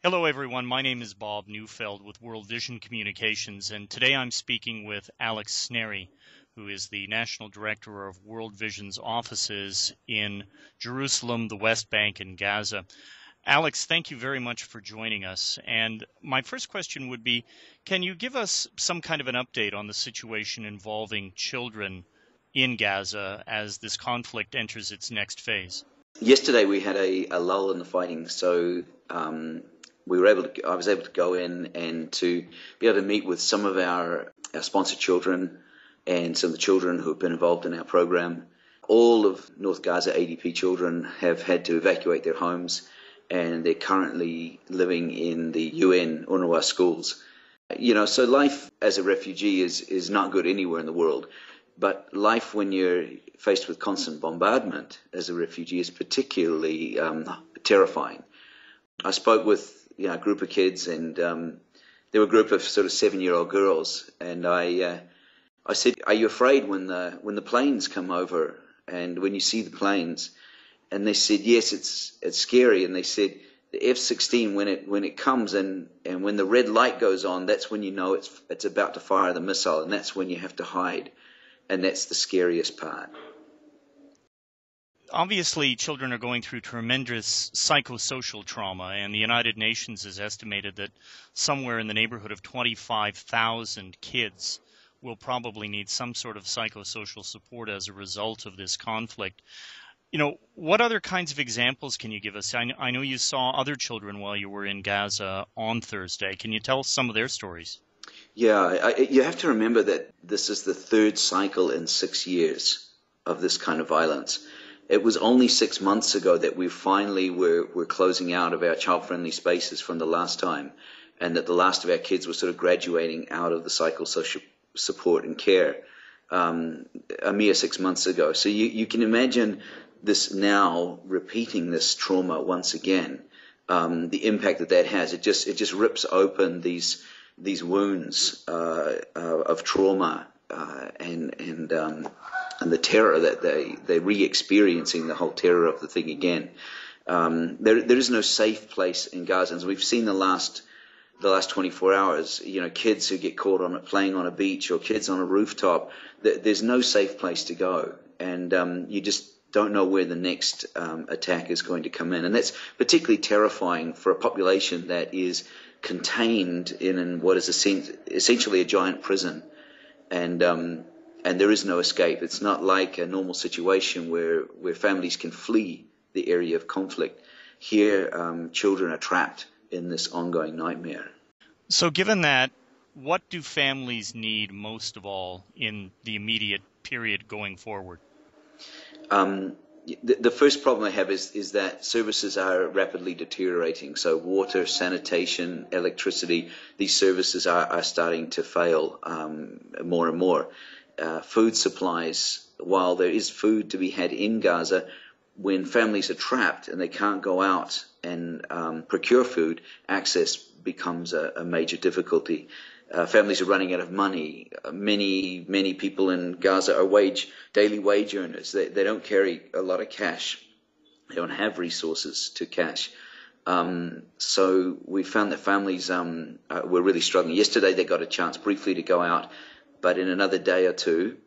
Hello, everyone. My name is Bob Neufeld with World Vision Communications, and today I'm speaking with Alex Snary, who is the National Director of World Vision's offices in Jerusalem, the West Bank, and Gaza. Alex, thank you very much for joining us. And my first question would be, can you give us some kind of an update on the situation involving children in Gaza as this conflict enters its next phase? Yesterday we had a lull in the fighting, so I was able to go in and to be able to meet with some of our sponsored children and some of the children who have been involved in our program. All of North Gaza ADP children have had to evacuate their homes, and they're currently living in the UN UNRWA schools. So life as a refugee is not good anywhere in the world. But life when you're faced with constant bombardment as a refugee is particularly terrifying. I spoke with a group of kids, and they were a group of sort of 7-year-old girls, and I said, "Are you afraid when the planes come over and when you see the planes?" And they said, "Yes, it's scary." And they said, "The F-16 when it comes and when the red light goes on, that's when you know it's about to fire the missile, and that's when you have to hide." And that's the scariest part. Obviously, children are going through tremendous psychosocial trauma, and the United Nations has estimated that somewhere in the neighborhood of 25,000 kids will probably need some sort of psychosocial support as a result of this conflict. What other kinds of examples can you give us? I know you saw other children while you were in Gaza on Thursday. Can you tell us some of their stories? Yeah, you have to remember that this is the third cycle in 6 years of this kind of violence. It was only 6 months ago that we finally were closing out of our child-friendly spaces from the last time, and that the last of our kids were sort of graduating out of the psychosocial support and care a mere 6 months ago. So you can imagine this now repeating this trauma once again, the impact that has. It just rips open these wounds of trauma and the terror that they're re-experiencing, the whole terror of the thing again. There is no safe place in Gaza. As we've seen the last 24 hours, kids who get caught playing on a beach or kids on a rooftop, there's no safe place to go, and you just don't know where the next attack is going to come in. And that's particularly terrifying for a population that is contained in what is essentially a giant prison, and there is no escape. It's not like a normal situation where families can flee the area of conflict. Here, children are trapped in this ongoing nightmare. So given that, what do families need most of all in the immediate period going forward? The first problem I have is that services are rapidly deteriorating. So water, sanitation, electricity, these services are starting to fail more and more. Food supplies, while there is food to be had in Gaza, when families are trapped and they can't go out and procure food, access becomes a major difficulty. Families are running out of money. Many people in Gaza are daily wage earners. They don't carry a lot of cash. They don't have resources to cash. So we found that families were really struggling. Yesterday they got a chance briefly to go out, but in another day or two,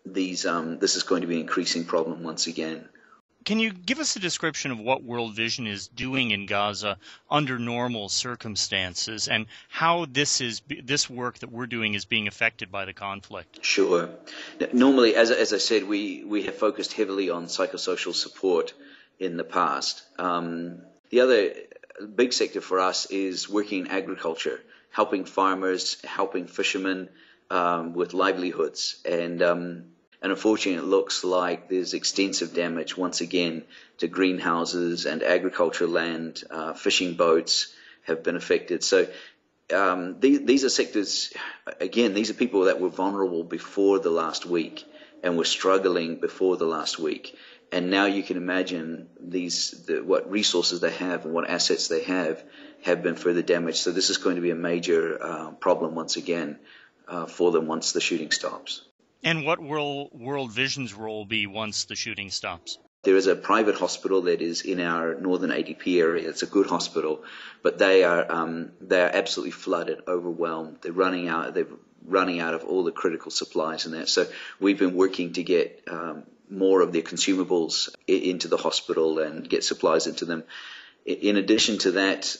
this is going to be an increasing problem once again. Can you give us a description of what World Vision is doing in Gaza under normal circumstances, and how this work that we're doing is being affected by the conflict? Sure. Normally, as I said, we have focused heavily on psychosocial support in the past. The other big sector for us is working in agriculture, helping farmers, helping fishermen with livelihoods, and unfortunately, it looks like there's extensive damage once again to greenhouses and agricultural land. Fishing boats have been affected. So these are sectors, again, these are people that were vulnerable before the last week and were struggling before the last week. And now you can imagine what resources they have and what assets they have been further damaged. So this is going to be a major problem once again for them once the shooting stops. And what will World Vision's role be once the shooting stops? There is a private hospital that is in our northern ADP area. It's a good hospital, but they are absolutely flooded, overwhelmed. They're running out of all the critical supplies and that. So we've been working to get more of their consumables into the hospital and get supplies into them. In addition to that,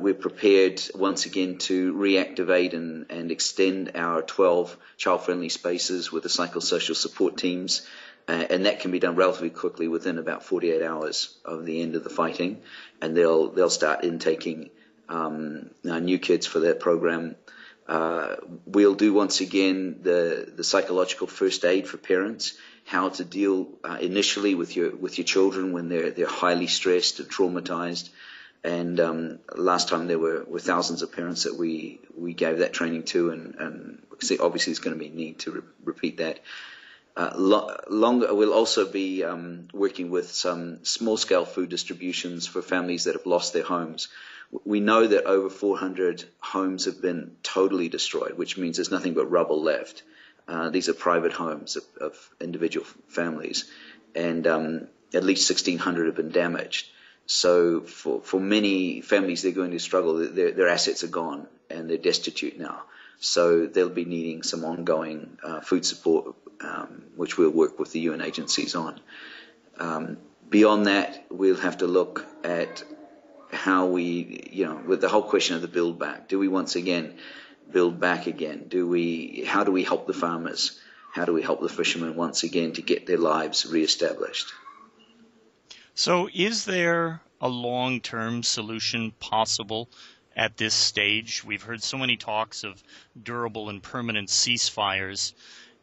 we're prepared once again to reactivate and extend our 12 child-friendly spaces with the psychosocial support teams. And that can be done relatively quickly within about 48 hours of the end of the fighting. And they'll start intaking new kids for that program. We'll do once again the psychological first aid for parents, how to deal initially with your children when they're highly stressed and traumatized. And last time there were thousands of parents that we gave that training to, and obviously there's going to be a need to repeat that. We'll also be working with some small-scale food distributions for families that have lost their homes. We know that over 400 homes have been totally destroyed, which means there's nothing but rubble left. These are private homes of individual families, and at least 1,600 have been damaged. So for many families, they're going to struggle. Their assets are gone, and they're destitute now. So they'll be needing some ongoing food support, which we'll work with the UN agencies on. Beyond that, we'll have to look at how we, with the whole question of the build back. Do we once again build back again? How do we help the farmers? How do we help the fishermen once again to get their lives reestablished? So is there a long-term solution possible at this stage? We've heard so many talks of durable and permanent ceasefires.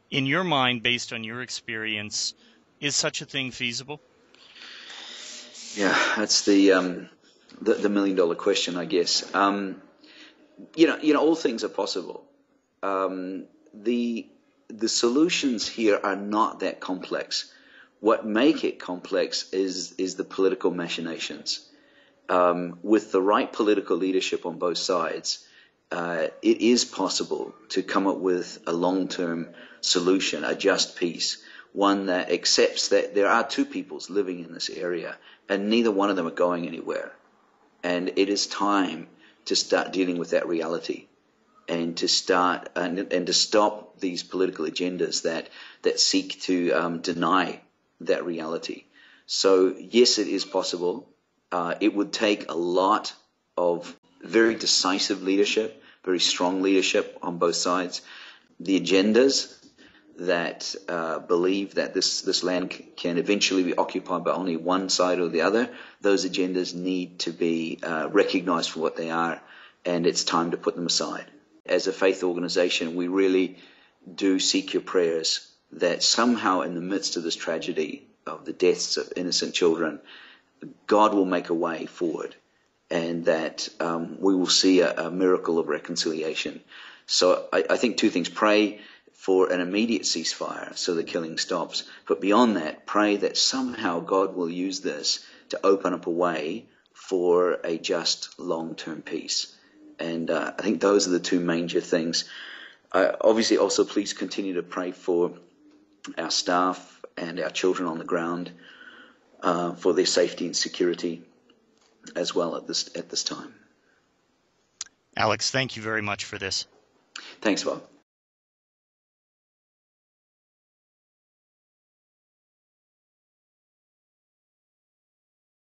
In your mind, based on your experience, is such a thing feasible? Yeah, that's the million-dollar question, I guess. All things are possible. The solutions here are not that complex. What make it complex is the political machinations. With the right political leadership on both sides, it is possible to come up with a long-term solution, a just peace, one that accepts that there are two peoples living in this area and neither one of them are going anywhere. And it is time to start dealing with that reality and to start and to stop these political agendas that seek to deny that reality. So yes, it is possible. It would take a lot of very decisive leadership, very strong leadership on both sides. The agendas that believe that this land can eventually be occupied by only one side or the other, those agendas need to be recognized for what they are, and it's time to put them aside. As a faith organization, we really do seek your prayers that somehow in the midst of this tragedy of the deaths of innocent children, God will make a way forward, and that we will see a miracle of reconciliation. So I think two things. Pray for an immediate ceasefire so the killing stops. But beyond that, pray that somehow God will use this to open up a way for a just long-term peace. And I think those are the two major things. Obviously, also please continue to pray for our staff and our children on the ground, for their safety and security as well at this time. Alex, thank you very much for this. Thanks, Bob.